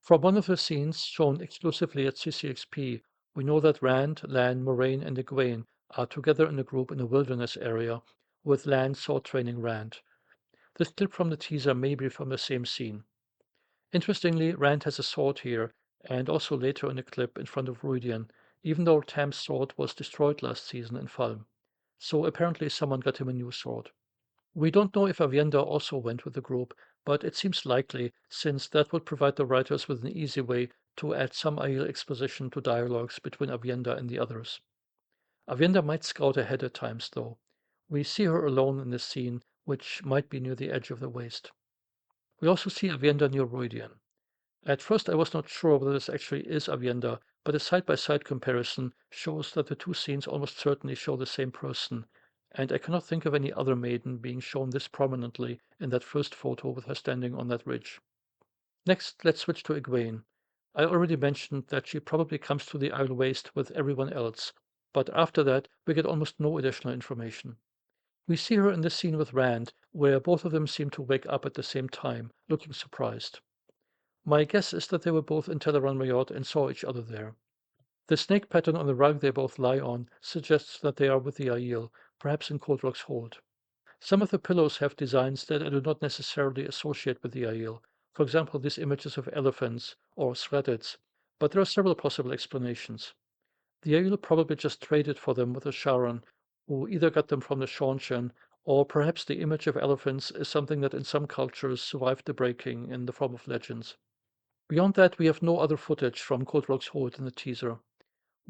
From one of the scenes shown exclusively at CCXP, we know that Rand, Lan, Moraine, and Egwene are together in a group in a wilderness area, with Lan sword training Rand. This clip from the teaser may be from the same scene. Interestingly, Rand has a sword here, and also later in a clip in front of Ruidian, even though Tam's sword was destroyed last season in Falm. So apparently someone got him a new sword. We don't know if Avienda also went with the group, but it seems likely, since that would provide the writers with an easy way to add some Aiel exposition to dialogues between Avienda and the others. Avienda might scout ahead at times, though. We see her alone in this scene, which might be near the edge of the waste. We also see Avienda near Ruidian. At first I was not sure whether this actually is Avienda, but a side-by-side comparison shows that the two scenes almost certainly show the same person, and I cannot think of any other maiden being shown this prominently in that first photo with her standing on that ridge. Next, let's switch to Egwene. I already mentioned that she probably comes to the Isle Waste with everyone else, but after that we get almost no additional information. We see her in the scene with Rand, where both of them seem to wake up at the same time, looking surprised. My guess is that they were both in Teleron Mayotte and saw each other there. The snake pattern on the rug they both lie on suggests that they are with the Aiel, perhaps in Cold Rock's hold. Some of the pillows have designs that I do not necessarily associate with the Aiel, for example these images of elephants or Sredids, but there are several possible explanations. The Aiel probably just traded for them with the Sharon, who either got them from the Seanchan, or perhaps the image of elephants is something that in some cultures survived the breaking in the form of legends. Beyond that, we have no other footage from Cold Rock's hold in the teaser.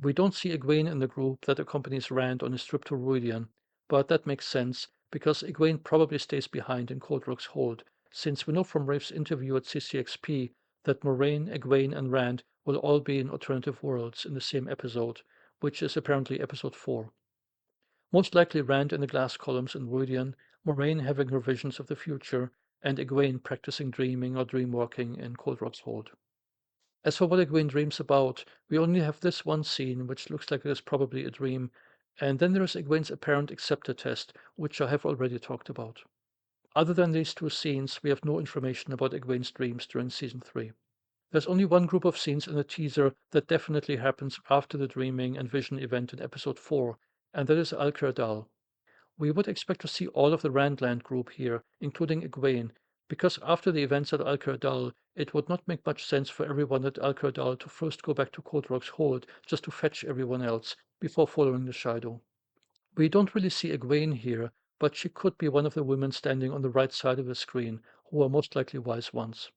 We don't see Egwene in the group that accompanies Rand on his trip to Ruidian, but that makes sense because Egwene probably stays behind in Cold Rock's hold, since we know from Rafe's interview at CCXP that Moraine, Egwene, and Rand will all be in alternative worlds in the same episode, which is apparently episode 4. Most likely Rand in the glass columns in Ruidian, Moraine having her visions of the future, and Egwene practicing dreaming or dreamwalking in Cold Rock's Hold. As for what Egwene dreams about, we only have this one scene, which looks like it is probably a dream, and then there is Egwene's apparent acceptor test, which I have already talked about. Other than these two scenes, we have no information about Egwene's dreams during season 3. There's only one group of scenes in the teaser that definitely happens after the dreaming and vision event in episode 4, and that is Alcur Dal. We would expect to see all of the Randland group here, including Egwene, because after the events at Alcur Dal, it would not make much sense for everyone at Alcur Dal to first go back to Cold Rock's Hold just to fetch everyone else before following the shadow. We don't really see Egwene here, but she could be one of the women standing on the right side of the screen, who are most likely wise ones.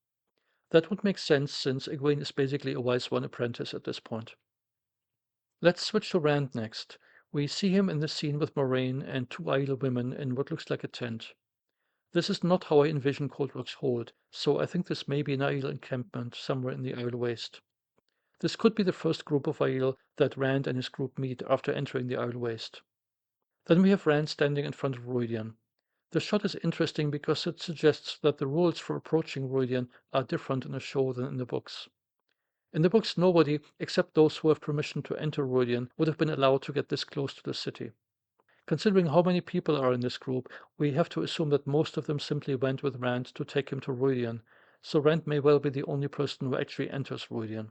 That would make sense since Egwene is basically a wise one apprentice at this point. Let's switch to Rand next. We see him in the scene with Moraine and two Aiel women in what looks like a tent. This is not how I envision Cold Rock's Hold, so I think this may be an Aiel encampment somewhere in the Aiel Waste. This could be the first group of Aiel that Rand and his group meet after entering the Aiel Waste. Then we have Rand standing in front of Rhuidean. The shot is interesting because it suggests that the rules for approaching Rhuidean are different in the show than in the books. In the books, nobody, except those who have permission to enter Rhuidean, would have been allowed to get this close to the city. Considering how many people are in this group, we have to assume that most of them simply went with Rand to take him to Rhuidean, so Rand may well be the only person who actually enters Rhuidean.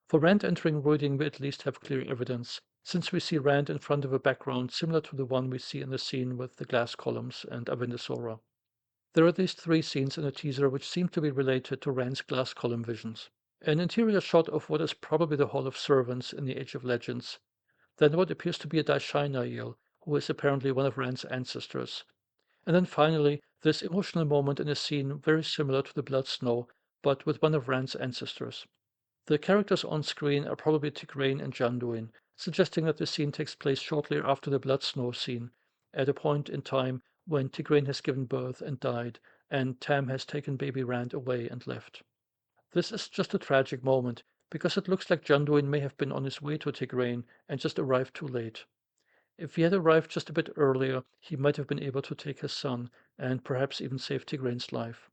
For Rand entering Rhuidean, we at least have clear evidence, since we see Rand in front of a background similar to the one we see in the scene with the glass columns and Avendesora. There are at least 3 scenes in the teaser which seem to be related to Rand's glass column visions. An interior shot of what is probably the Hall of Servants in the Age of Legends, then what appears to be a Daishain Aiel, who is apparently one of Rand's ancestors, and then finally this emotional moment in a scene very similar to the Blood Snow, but with one of Rand's ancestors. The characters on screen are probably Tigraine and Janduin, suggesting that the scene takes place shortly after the Blood Snow scene, at a point in time when Tigraine has given birth and died, and Tam has taken baby Rand away and left. This is just a tragic moment, because it looks like Janduin may have been on his way to Tigraine and just arrived too late. If he had arrived just a bit earlier, he might have been able to take his son, and perhaps even save Tigraine's life.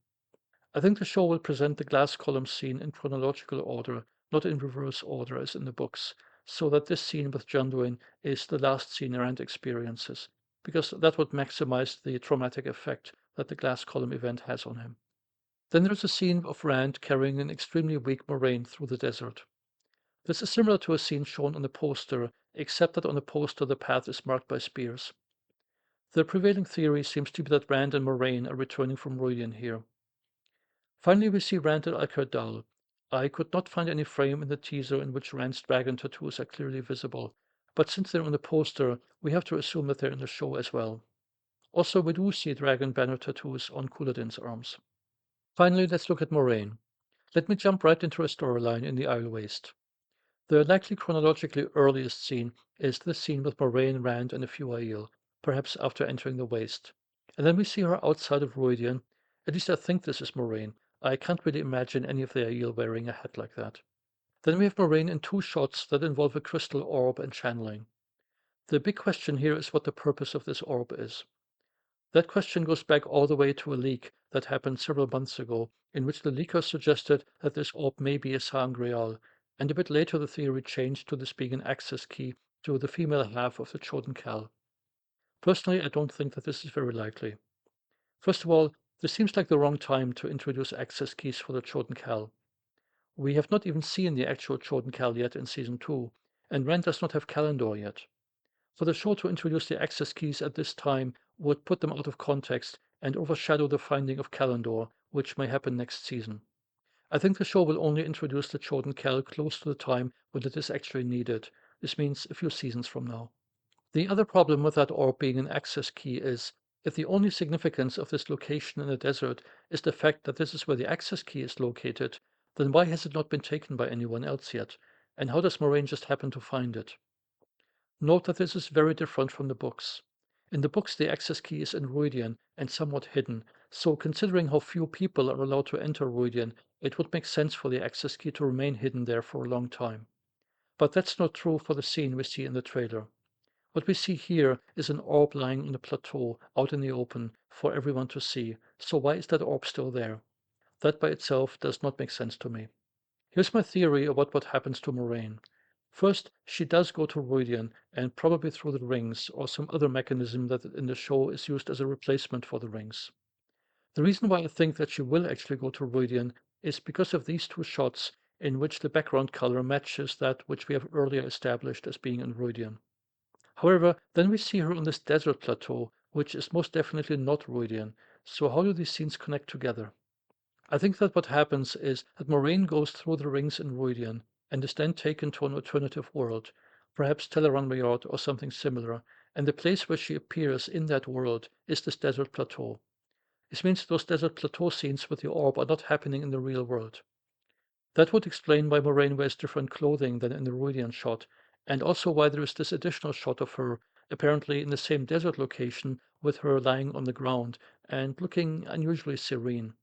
I think the show will present the glass column scene in chronological order, not in reverse order as in the books, so that this scene with Janduin is the last scene Rand experiences, because that would maximize the traumatic effect that the glass column event has on him. Then there's a scene of Rand carrying an extremely weak Moraine through the desert. This is similar to a scene shown on the poster, except that on the poster the path is marked by spears. The prevailing theory seems to be that Rand and Moraine are returning from Rhuidean here. Finally, we see Rand at Alcur Dal. I could not find any frame in the teaser in which Rand's dragon tattoos are clearly visible, but since they're on the poster, we have to assume that they're in the show as well. Also, we do see dragon banner tattoos on Couladin's arms. Finally, let's look at Moraine. Let me jump right into a storyline in the Aiel Waste. The likely chronologically earliest scene is this scene with Moraine, Rand, and a few Aiel, perhaps after entering the Waste. And then we see her outside of Rhuidean. At least I think this is Moraine. I can't really imagine any of the Aiel wearing a hat like that. Then we have Moraine in 2 shots that involve a crystal orb and channeling. The big question here is what the purpose of this orb is. That question goes back all the way to a leak that happened several months ago, in which the leaker suggested that this orb may be a sangreal, and a bit later the theory changed to this being an access key to the female half of the Chosen Cal. Personally, I don't think that this is very likely. First of all, this seems like the wrong time to introduce access keys for the Chosen Cal. We have not even seen the actual Chosen Cal yet in Season 2, and Rand does not have Calendor yet. For the show to introduce the access keys at this time would put them out of context and overshadow the finding of Calendor, which may happen next season. I think the show will only introduce the Chosen Cal close to the time when it is actually needed. This means a few seasons from now. The other problem with that orb being an access key is, if the only significance of this location in the desert is the fact that this is where the access key is located, then why has it not been taken by anyone else yet? And how does Moraine just happen to find it? Note that this is very different from the books. In the books, the access key is in Rhuidean and somewhat hidden, so considering how few people are allowed to enter Rhuidean, it would make sense for the access key to remain hidden there for a long time. But that's not true for the scene we see in the trailer. What we see here is an orb lying on a plateau out in the open for everyone to see. So why is that orb still there? That by itself does not make sense to me. Here's my theory about what happens to Moraine. First, she does go to Rhuidean, and probably through the rings or some other mechanism that in the show is used as a replacement for the rings. The reason why I think that she will actually go to Rhuidean is because of these two shots in which the background color matches that which we have earlier established as being in Rhuidean. However, then we see her on this desert plateau, which is most definitely not Rhuidean. So how do these scenes connect together? I think that what happens is that Moraine goes through the rings in Rhuidean and is then taken to an alternative world, perhaps Teleron Mayord or something similar, and the place where she appears in that world is this desert plateau. This means those desert plateau scenes with the orb are not happening in the real world. That would explain why Moraine wears different clothing than in the Rhuidean shot, and also why there is this additional shot of her, apparently in the same desert location, with her lying on the ground and looking unusually serene.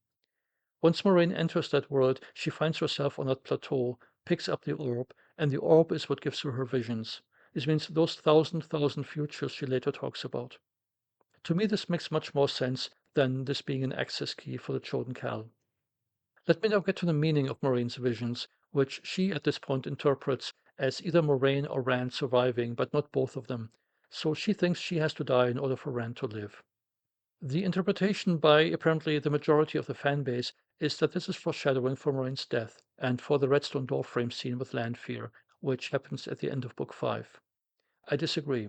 Once Moraine enters that world, she finds herself on that plateau, picks up the orb, and the orb is what gives her visions. This means those thousand futures she later talks about. To me, this makes much more sense than this being an access key for the Chosen Cal. Let me now get to the meaning of Moraine's visions, which she at this point interprets as either Moraine or Rand surviving, but not both of them. So she thinks she has to die in order for Rand to live. The interpretation by apparently the majority of the fan base is that this is foreshadowing for Moraine's death and for the Redstone doorframe scene with Lanfear, which happens at the end of Book 5. I disagree.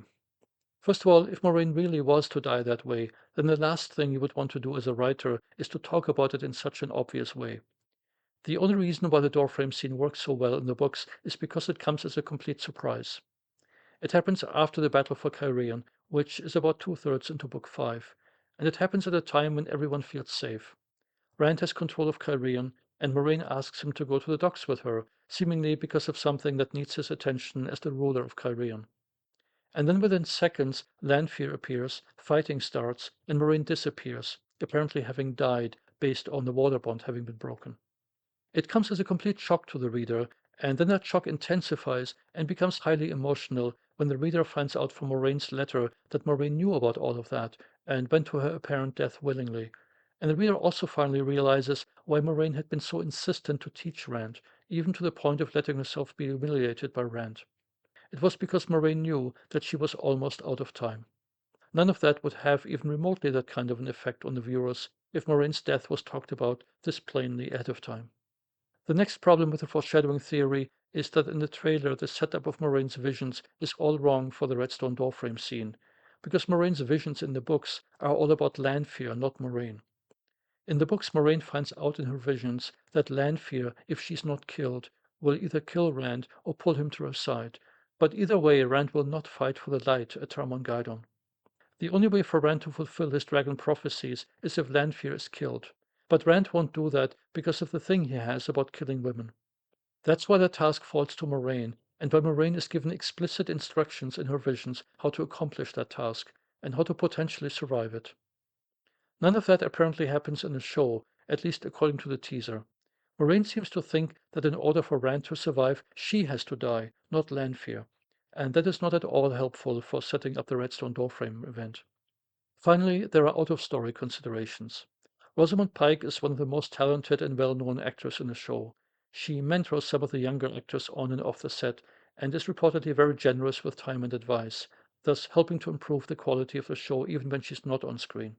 First of all, if Moraine really was to die that way, then the last thing you would want to do as a writer is to talk about it in such an obvious way. The only reason why the doorframe scene works so well in the books is because it comes as a complete surprise. It happens after the battle for Cairhien, which is about two-thirds into Book 5, and it happens at a time when everyone feels safe. Rand has control of Cairhien, and Moraine asks him to go to the docks with her, seemingly because of something that needs his attention as the ruler of Cairhien. And then within seconds, Lanfear appears, fighting starts, and Moraine disappears, apparently having died based on the water bond having been broken. It comes as a complete shock to the reader, and then that shock intensifies and becomes highly emotional when the reader finds out from Moraine's letter that Moraine knew about all of that and went to her apparent death willingly. And the reader also finally realizes why Moraine had been so insistent to teach Rand, even to the point of letting herself be humiliated by Rand. It was because Moraine knew that she was almost out of time. None of that would have even remotely that kind of an effect on the viewers if Moraine's death was talked about this plainly ahead of time. The next problem with the foreshadowing theory is that in the trailer the setup of Moraine's visions is all wrong for the Redstone doorframe scene, because Moraine's visions in the books are all about Lanfear, not Moraine. In the books, Moraine finds out in her visions that Lanfear, if she's not killed, will either kill Rand or pull him to her side. But either way, Rand will not fight for the light at Tarmon. The only way for Rand to fulfill his dragon prophecies is if Lanfear is killed. But Rand won't do that because of the thing he has about killing women. That's why the task falls to Moraine, and why Moraine is given explicit instructions in her visions how to accomplish that task and how to potentially survive it. None of that apparently happens in the show, at least according to the teaser. Moraine seems to think that in order for Rand to survive, she has to die, not Lanfear, and that is not at all helpful for setting up the Redstone Doorframe event. Finally, there are out-of-story considerations. Rosamund Pike is one of the most talented and well-known actors in the show. She mentors some of the younger actors on and off the set, and is reportedly very generous with time and advice, thus helping to improve the quality of the show even when she's not on screen.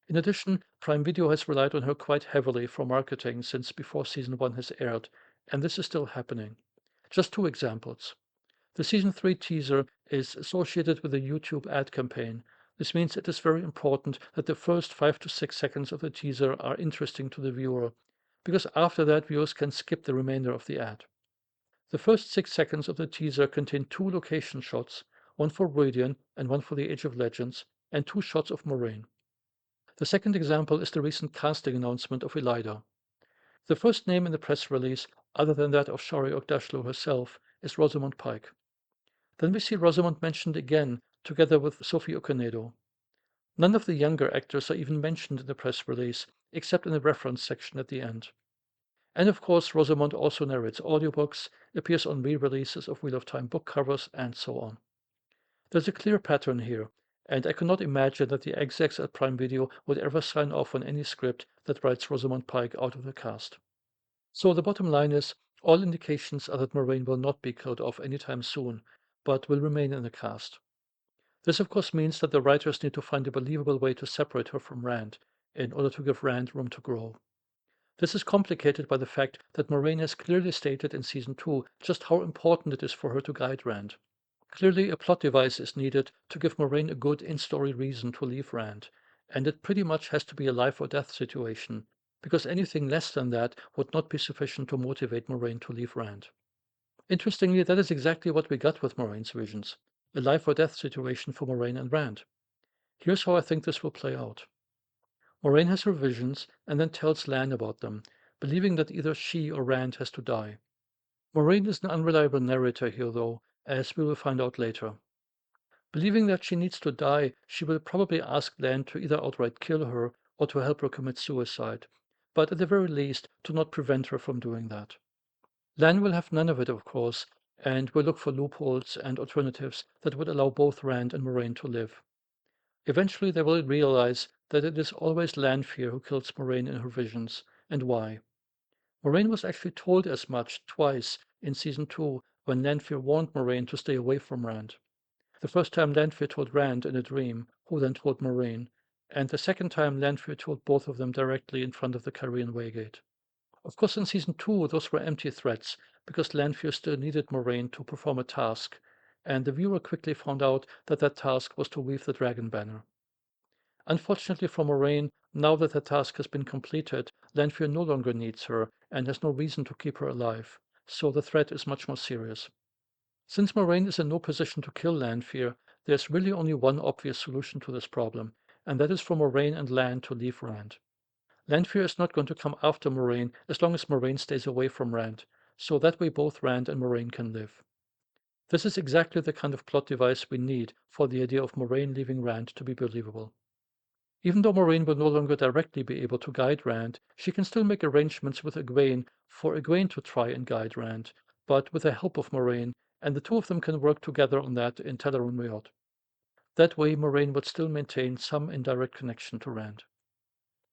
In addition, Prime Video has relied on her quite heavily for marketing since before season 1 has aired, and this is still happening. Just two examples. The season 3 teaser is associated with a YouTube ad campaign. This means it is very important that the first 5 to 6 seconds of the teaser are interesting to the viewer, because after that viewers can skip the remainder of the ad. The first 6 seconds of the teaser contain two location shots, one for Rhuidean and one for the Age of Legends, and two shots of Moraine. The second example is the recent casting announcement of Elida. The first name in the press release, other than that of Shari Ogdashlu herself, is Rosamund Pike. Then we see Rosamund mentioned again, together with Sophie Okonedo. None of the younger actors are even mentioned in the press release, except in the reference section at the end. And of course, Rosamund also narrates audiobooks, appears on re-releases of Wheel of Time book covers, and so on. There's a clear pattern here, and I cannot imagine that the execs at Prime Video would ever sign off on any script that writes Rosamund Pike out of the cast. So the bottom line is, all indications are that Moraine will not be killed off anytime soon, but will remain in the cast. This of course means that the writers need to find a believable way to separate her from Rand in order to give Rand room to grow. This is complicated by the fact that Moraine has clearly stated in season 2 just how important it is for her to guide Rand. Clearly, a plot device is needed to give Moraine a good in-story reason to leave Rand, and it pretty much has to be a life or death situation, because anything less than that would not be sufficient to motivate Moraine to leave Rand. Interestingly, that is exactly what we got with Moraine's visions, a life or death situation for Moraine and Rand. Here's how I think this will play out. Moraine has her visions and then tells Lan about them, believing that either she or Rand has to die. Moraine is an unreliable narrator here, though, as we will find out later. Believing that she needs to die, she will probably ask Lan to either outright kill her or to help her commit suicide, but at the very least to not prevent her from doing that. Lan will have none of it, of course, and will look for loopholes and alternatives that would allow both Rand and Moraine to live. Eventually, they will realize that it is always Lanfear who kills Moraine in her visions, and why. Moraine was actually told as much twice in season 2 when Lanfear warned Moraine to stay away from Rand. The first time Lanfear told Rand in a dream, who then told Moraine, and the second time Lanfear told both of them directly in front of the Carrion Waygate. Of course, in season 2, those were empty threats, because Lanfear still needed Moraine to perform a task, and the viewer quickly found out that that task was to weave the dragon banner. Unfortunately for Moraine, now that the task has been completed, Lanfear no longer needs her and has no reason to keep her alive, so the threat is much more serious. Since Moraine is in no position to kill Lanfear, there's really only one obvious solution to this problem, and that is for Moraine and Lan to leave Rand. Lanfear is not going to come after Moraine as long as Moraine stays away from Rand, so that way both Rand and Moraine can live. This is exactly the kind of plot device we need for the idea of Moraine leaving Rand to be believable. Even though Moraine will no longer directly be able to guide Rand, she can still make arrangements with Egwene for Egwene to try and guide Rand, but with the help of Moraine, and the two of them can work together on that in Teleron Riot. That way, Moraine would still maintain some indirect connection to Rand.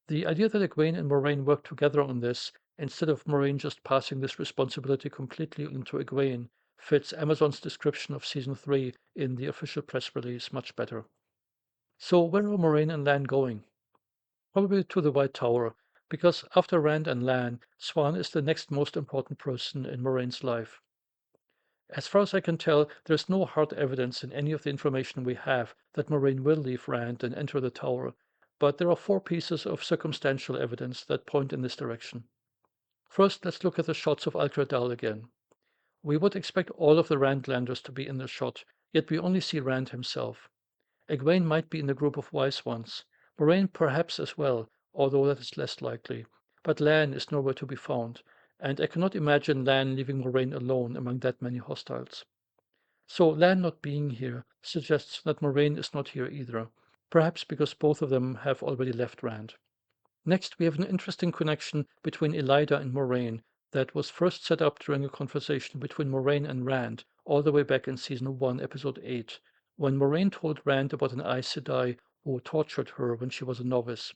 The idea that Egwene and Moraine work together on this, instead of Moraine just passing this responsibility completely onto Egwene, fits Amazon's description of season 3 in the official press release much better. So where are Moraine and Lan going? Probably to the White Tower, because after Rand and Lan, Swan is the next most important person in Moraine's life. As far as I can tell, there's no hard evidence in any of the information we have that Moraine will leave Rand and enter the tower, but there are 4 pieces of circumstantial evidence that point in this direction. First, let's look at the shots of Alcra Dal again. We would expect all of the Randlanders to be in the shot, yet we only see Rand himself. Egwene might be in the group of wise ones, Moraine perhaps as well, although that is less likely, but Lan is nowhere to be found, and I cannot imagine Lan leaving Moraine alone among that many hostiles. So Lan not being here suggests that Moraine is not here either, perhaps because both of them have already left Rand. Next, we have an interesting connection between Elida and Moraine that was first set up during a conversation between Moraine and Rand all the way back in season 1, episode 8, when Moraine told Rand about an Aes Sedai who tortured her when she was a novice.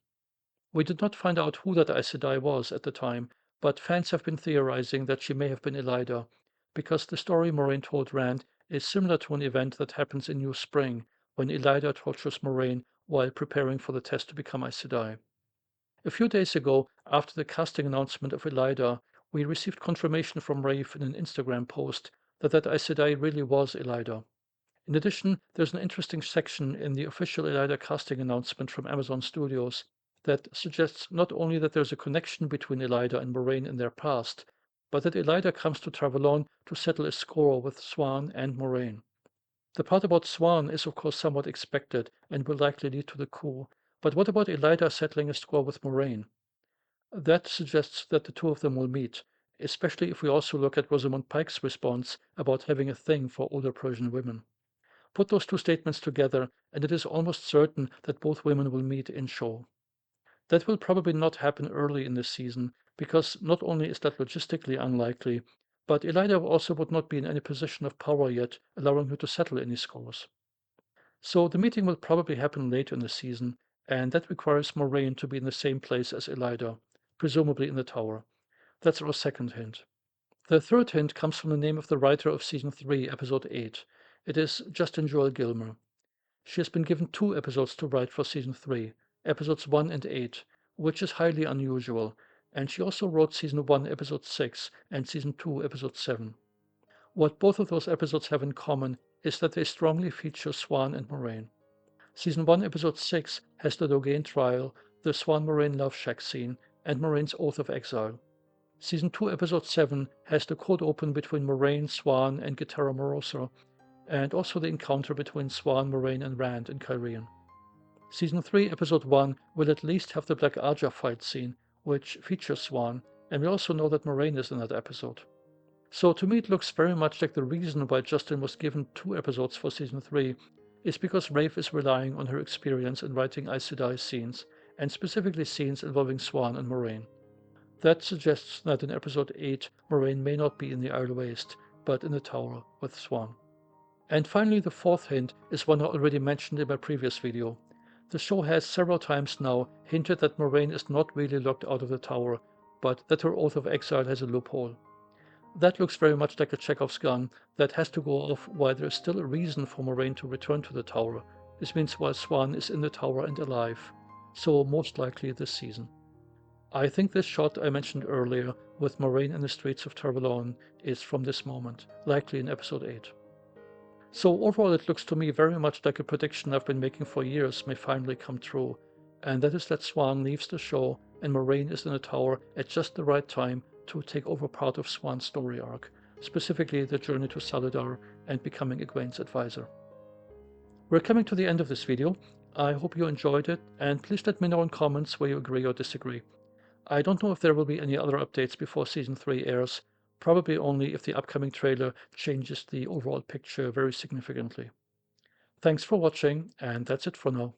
We did not find out who that Aes Sedai was at the time, but fans have been theorizing that she may have been Elida, because the story Moraine told Rand is similar to an event that happens in New Spring, when Elida tortures Moraine while preparing for the test to become Aes Sedai. A few days ago, after the casting announcement of Elida, we received confirmation from Rafe in an Instagram post that that Aes Sedai really was Elida. In addition, there's an interesting section in the official Elida casting announcement from Amazon Studios that suggests not only that there's a connection between Elida and Moraine in their past, but that Elida comes to Travelon to settle a score with Swan and Moraine. The part about Swan is of course somewhat expected and will likely lead to the coup, but what about Elida settling a score with Moraine? That suggests that the two of them will meet, especially if we also look at Rosamund Pike's response about having a thing for older Persian women. Put those two statements together, and it is almost certain that both women will meet in show. That will probably not happen early in the season, because not only is that logistically unlikely, but Elida also would not be in any position of power yet, allowing her to settle any scores. So the meeting will probably happen later in the season, and that requires Moraine to be in the same place as Elida, presumably in the tower. That's our second hint. The third hint comes from the name of the writer of season 3, episode 8. It is Justin Joel Gilmer. She has been given 2 episodes to write for season 3, episodes 1 and 8, which is highly unusual, and she also wrote season 1, episode 6, and season 2, episode 7. What both of those episodes have in common is that they strongly feature Siuan and Moraine. Season 1, episode 6 has the Logain trial, the Siuan Moraine love shack scene, and Moraine's oath of exile. Season 2, episode 7 has the cold open between Moraine, Siuan, and Gitara Morosa, and also the encounter between Siuan, Moraine, and Rand in Cairhien. Season 3, episode 1 will at least have the Black Aja fight scene, which features Siuan, and we also know that Moraine is in that episode. So to me it looks very much like the reason why Justin was given 2 episodes for season 3 is because Rafe is relying on her experience in writing Aes Sedai scenes, and specifically scenes involving Siuan and Moraine. That suggests that in episode 8 Moraine may not be in the Isle Waste, but in the tower with Siuan. And finally, the fourth hint is one I already mentioned in my previous video. The show has several times now hinted that Moraine is not really locked out of the tower, but that her oath of exile has a loophole. That looks very much like a Chekhov's gun that has to go off while there is still a reason for Moraine to return to the tower. This means while Siuan is in the tower and alive, so most likely this season. I think this shot I mentioned earlier with Moraine in the streets of Tervalon is from this moment, likely in episode 8. So overall it looks to me very much like a prediction I've been making for years may finally come true, and that is that Siuan leaves the show and Moraine is in the tower at just the right time to take over part of Siuan's story arc, specifically the journey to Salidar and becoming Egwene's advisor. We're coming to the end of this video. I hope you enjoyed it, and please let me know in comments where you agree or disagree. I don't know if there will be any other updates before season 3 airs, probably only if the upcoming trailer changes the overall picture very significantly. Thanks for watching, and that's it for now.